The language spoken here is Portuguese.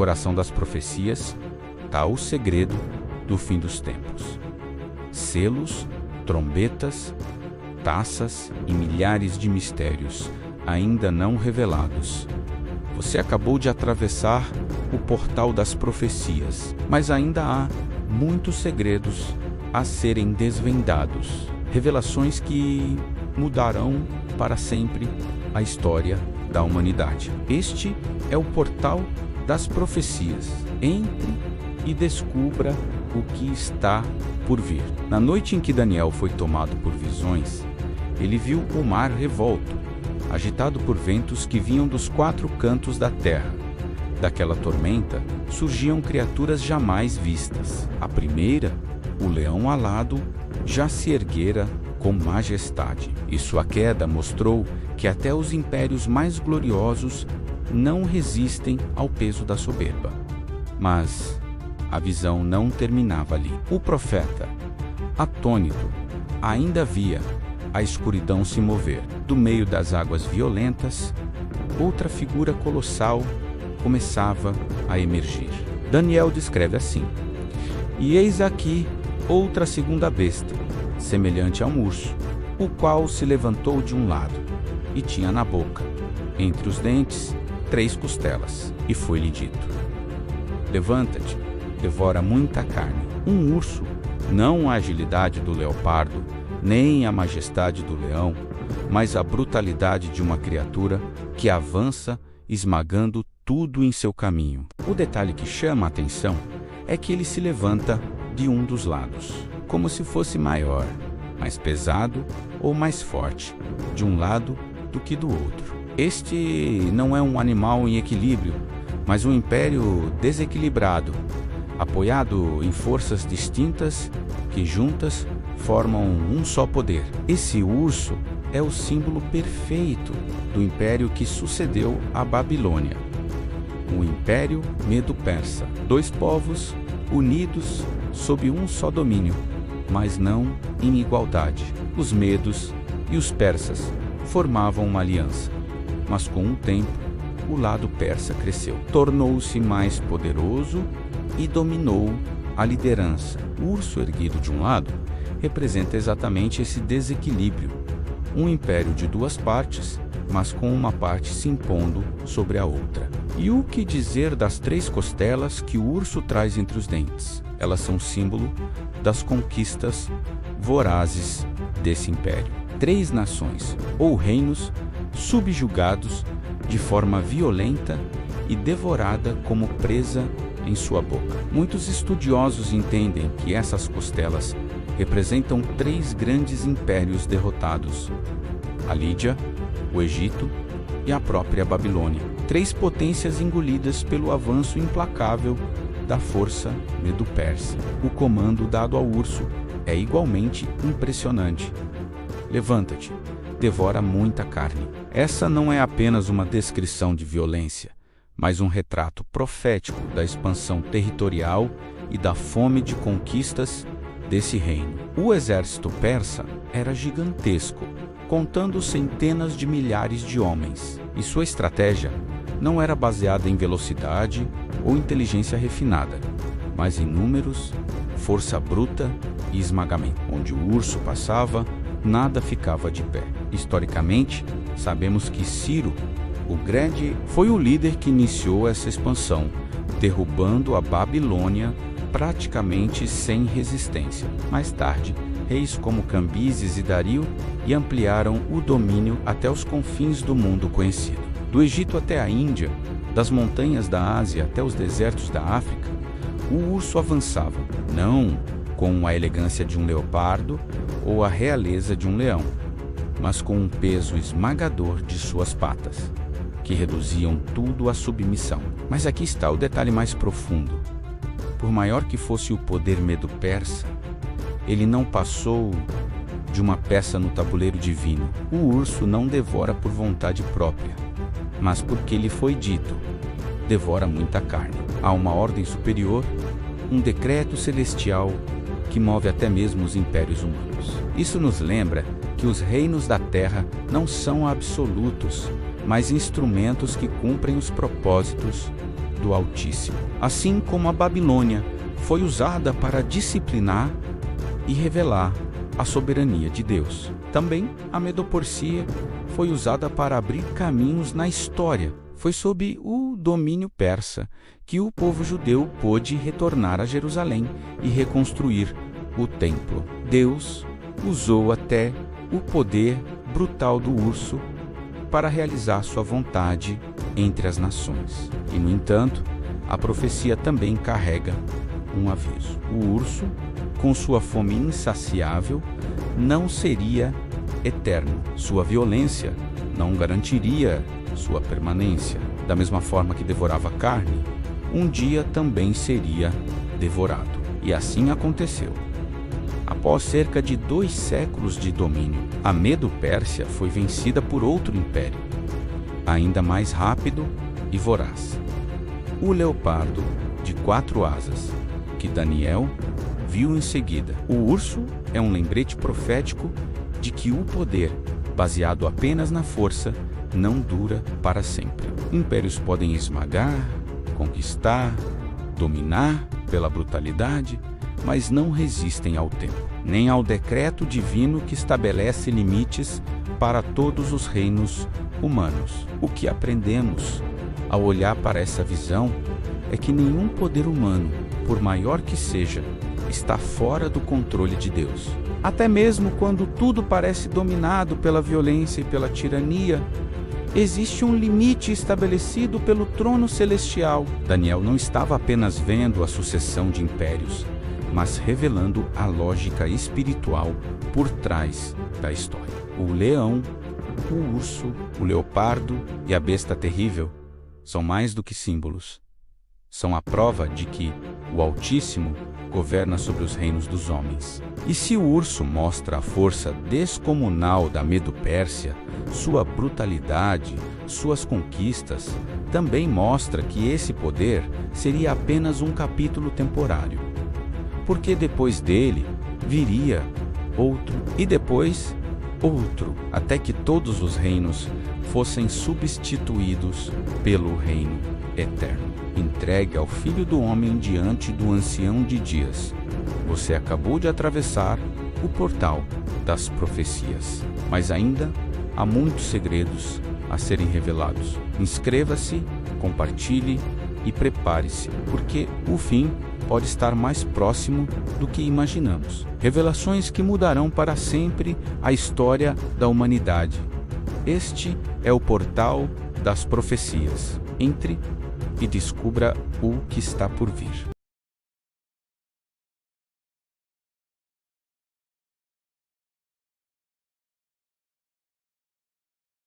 coração das profecias está o segredo do fim dos tempos. Selos, trombetas, taças e milhares de mistérios ainda não revelados. Você acabou de atravessar o portal das profecias, mas ainda há muitos segredos a serem desvendados. Revelações que mudarão para sempre a história da humanidade. Este é o portal das profecias. Entre e descubra o que está por vir. Na noite em que Daniel foi tomado por visões, ele viu o mar revolto, agitado por ventos que vinham dos 4 cantos da terra. Daquela tormenta surgiam criaturas jamais vistas. A primeira, o leão alado, já se erguera com majestade, e sua queda mostrou que até os impérios mais gloriosos não resistem ao peso da soberba. Mas a visão não terminava ali. O profeta, atônito, ainda via a escuridão se mover. Do meio das águas violentas, outra figura colossal começava a emergir. Daniel descreve assim: "E eis aqui outra segunda besta, semelhante a um urso, o qual se levantou de um lado, e tinha na boca, entre os dentes, 3 costelas. E foi-lhe dito: levanta-te, devora muita carne." Um urso, não a agilidade do leopardo, nem a majestade do leão, mas a brutalidade de uma criatura que avança esmagando tudo em seu caminho. O detalhe que chama a atenção é que ele se levanta de um dos lados, como se fosse maior, mais pesado ou mais forte, de um lado do que do outro. Este não é um animal em equilíbrio, mas um império desequilibrado, apoiado em forças distintas que juntas formam um só poder. Esse urso é o símbolo perfeito do império que sucedeu à Babilônia, o Império Medo-Persa. 2 povos unidos sob um só domínio, mas não em igualdade. Os medos e os persas formavam uma aliança, mas com o tempo o lado persa cresceu, tornou-se mais poderoso e dominou a liderança. O urso erguido de um lado representa exatamente esse desequilíbrio, um império de 2 partes, mas com uma parte se impondo sobre a outra. E o que dizer das 3 costelas que o urso traz entre os dentes? Elas são símbolo das conquistas vorazes desse império. 3 nações ou reinos subjugados de forma violenta e devorada como presa em sua boca. Muitos estudiosos entendem que essas costelas representam 3 grandes impérios derrotados: a Lídia, o Egito e a própria Babilônia. 3 potências engolidas pelo avanço implacável da força medo-persa. O comando dado ao urso é igualmente impressionante: levanta-te, devora muita carne. Essa não é apenas uma descrição de violência, mas um retrato profético da expansão territorial e da fome de conquistas desse reino. O exército persa era gigantesco, contando centenas de milhares de homens, e sua estratégia não era baseada em velocidade ou inteligência refinada, mas em números, força bruta e esmagamento. Onde o urso passava, nada ficava de pé. Historicamente, sabemos que Ciro, o Grande, foi o líder que iniciou essa expansão, derrubando a Babilônia praticamente sem resistência. Mais tarde, reis como Cambises e Dario ampliaram o domínio até os confins do mundo conhecido. Do Egito até a Índia, das montanhas da Ásia até os desertos da África, o urso avançava, não com a elegância de um leopardo ou a realeza de um leão, mas com um peso esmagador de suas patas, que reduziam tudo à submissão. Mas aqui está o detalhe mais profundo. Por maior que fosse o poder medo-persa, ele não passou de uma peça no tabuleiro divino. O urso não devora por vontade própria, mas porque lhe foi dito: devora muita carne. Há uma ordem superior, um decreto celestial que move até mesmo os impérios humanos. Isso nos lembra que os reinos da terra não são absolutos, mas instrumentos que cumprem os propósitos do Altíssimo. Assim como a Babilônia foi usada para disciplinar e revelar a soberania de Deus. Também a Medo-Pérsia foi usada para abrir caminhos na história. Foi sob o domínio persa que o povo judeu pôde retornar a Jerusalém e reconstruir o templo. Deus usou até o poder brutal do urso para realizar sua vontade entre as nações. E, no entanto, a profecia também carrega um aviso. O urso, com sua fome insaciável, não seria eterno. Sua violência não garantiria sua permanência. Da mesma forma que devorava carne, um dia também seria devorado. E assim aconteceu. Após cerca de 2 séculos de domínio, a Medo-Pérsia foi vencida por outro império, ainda mais rápido e voraz. O leopardo de 4 asas, que Daniel viu em seguida. O urso é um lembrete profético de que o poder, baseado apenas na força, não dura para sempre. Impérios podem esmagar, conquistar, dominar pela brutalidade, mas não resistem ao tempo, nem ao decreto divino que estabelece limites para todos os reinos humanos. O que aprendemos ao olhar para essa visão é que nenhum poder humano, por maior que seja, está fora do controle de Deus. Até mesmo quando tudo parece dominado pela violência e pela tirania, existe um limite estabelecido pelo trono celestial. Daniel não estava apenas vendo a sucessão de impérios, mas revelando a lógica espiritual por trás da história. O leão, o urso, o leopardo e a besta terrível são mais do que símbolos. São a prova de que o Altíssimo governa sobre os reinos dos homens. E se o urso mostra a força descomunal da Medo-Pérsia, sua brutalidade, suas conquistas, também mostra que esse poder seria apenas um capítulo temporário. Porque depois dele viria outro e depois outro, até que todos os reinos fossem substituídos pelo reino eterno, entregue ao Filho do Homem diante do Ancião de Dias. Você acabou de atravessar o portal das profecias, mas ainda há muitos segredos a serem revelados. Inscreva-se, compartilhe e prepare-se, porque o fim pode estar mais próximo do que imaginamos. Revelações que mudarão para sempre a história da humanidade. Este é o portal das profecias. Entre e descubra o que está por vir.